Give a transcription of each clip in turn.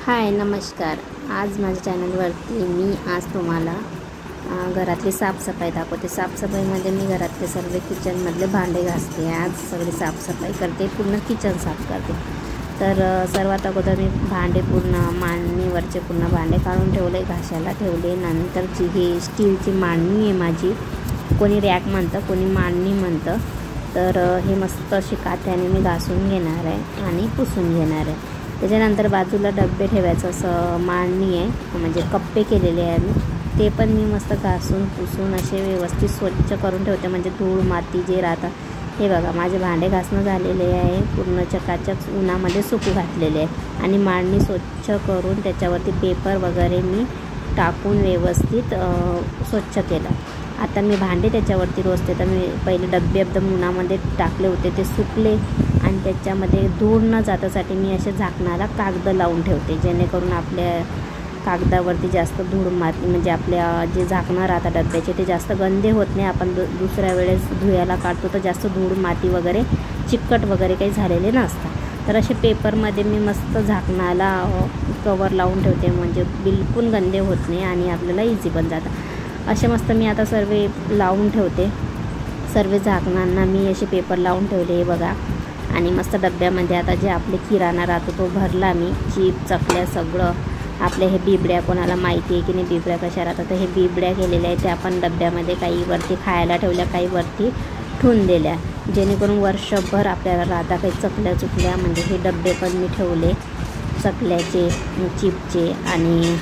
हाय नमस्कार। आज माझ्या चॅनलवरती मी आज तुम्हाला घरातली साफसफाई दाखवते। साफसफाईमध्ये मी घरातले सर्व किचनमधले भांडे घासते। आज सगळी साफसफाई करते, पूर्ण किचन साफ करते। तर सर्वात अगोदर मी भांडे पूर्ण मांडणीवरचे पूर्ण भांडे काढून ठेवले, घासायला ठेवले। नंतर जी ही स्टीलची मांडणी आहे माझी, कोणी रॅक म्हणतं, कोणी मांडणी म्हणतं। तर हे मस्त अशी काथ्याने मी घासून घेणार आहे आणि पुसून घेणार आहे। त्याच्यानंतर बाजूला डब्बे ठेवायचं असं मांडणी आहे, म्हणजे कप्पे केलेले आहे मी, ते पण मी मस्त घासून पुसून असे व्यवस्थित स्वच्छ करून ठेवते। म्हणजे धूळ माती जे राहतं, हे बघा माझे भांडे घासणं झालेले आहे, पूर्ण चकाचक उन्हामध्ये सुकू घातलेले आहे। आणि मांडणी स्वच्छ करून त्याच्यावरती पेपर वगैरे मी टाकून व्यवस्थित स्वच्छ केलं। आता मी भांडे त्याच्यावरती रोजते। तर मी पहिले डब्बे एकदम उन्हामध्ये टाकले होते, ते सुकले आणि त्याच्यामध्ये धूळ न जातासाठी मी असे झाकणाला कागद लावून ठेवते, जेणेकरून आपल्या कागदावरती जास्त धूळ माती, म्हणजे आपल्या जे झाकणं राहतात डब्याचे, ते जास्त गंदे होत नाही। आपण दुसऱ्या वेळेस धुयाला काढतो तर जास्त धूळ माती वगैरे चिकट वगैरे काही झालेले नसतात। तर असे पेपरमध्ये मी मस्त झाकणाला कवर लावून ठेवते, म्हणजे बिलकुल गंदे होत नाही आणि आपल्याला इझी पण जातं। असे मस्त मी आता सर्व लावून ठेवते। सर्व झाकणांना मी असे पेपर लावून ठेवले बघा। आणि मस्त डब्यामध्ये आता जे आपले किराणा राहतो तो भरला मी, चिप चकल्या सगळं। आपले हे बिबड्या, कोणाला माहिती आहे की नाही बिबड्या कशा राहतात, तर हे बिबड्या केलेल्या आहेत, ते आपण डब्यामध्ये काही वरती खायला ठेवल्या, काही वरती ठेवून दिल्या, जेणेकरून वर्षभर आपल्याला राहता। काही चकल्या चुकल्या, म्हणजे हे डबे पण मी ठेवले चकल्याचे, चिपचे आणि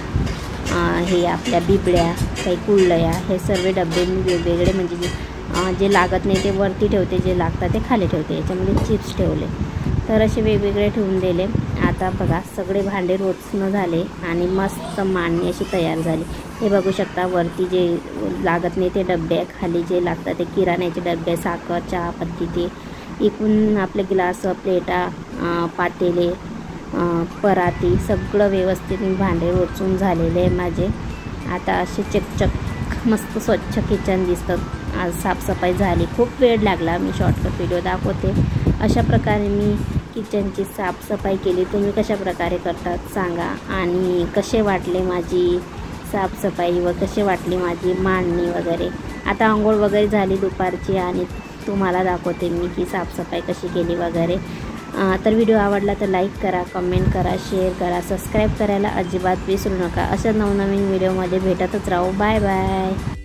हे आपल्या बिबड्या, काही कुळल्या, हे सर्व डबे मी वेगवेगळे, म्हणजे जे लागत नाही ते वरती ठेवते, जे लागतात ते खाली ठेवते। याच्यामध्ये चिप्स ठेवले, तर असे वेगवेगळे ठेवून दिले। आता बघा सगळे भांडे रोचणं झाले आणि मस्त मांडणी अशी तयार झाली। हे बघू शकता, वरती जे लागत नाही ते डबे, खाली जे लागतात ते किराण्याचे डबे, साखर, चहा पत्ती, ते इकून आपले ग्लास, प्लेटा, पातेले, पराती सगळं व्यवस्थित मी भांडे रोचून झालेले आहे माझे। आता असे चकचक मस्त स्वच्छ किचन दिसतं। आज साफसफाई झाली, खूप वेळ लागला, मी शॉर्टकट व्हिडिओ दाखवते। अशा प्रकारे मी किचनची साफसफाई केली। तुम्ही कशा प्रकारे करतात सांगा, आणि कसे वाटले माझी साफसफाई व कसे वाटली माझी मांडणी वगैरे। आता आंघोळ वगैरे झाली दुपारची आणि तुम्हाला दाखवते मी की साफसफाई कशी केली वगैरे। तर व्हिडिओ आवडला तर लाईक करा, कमेंट करा, शेअर करा, सबस्क्राईब करायला अजिबात विसरू नका। अशा नवनवीन व्हिडिओमध्ये भेटतच राहू। Bye bye.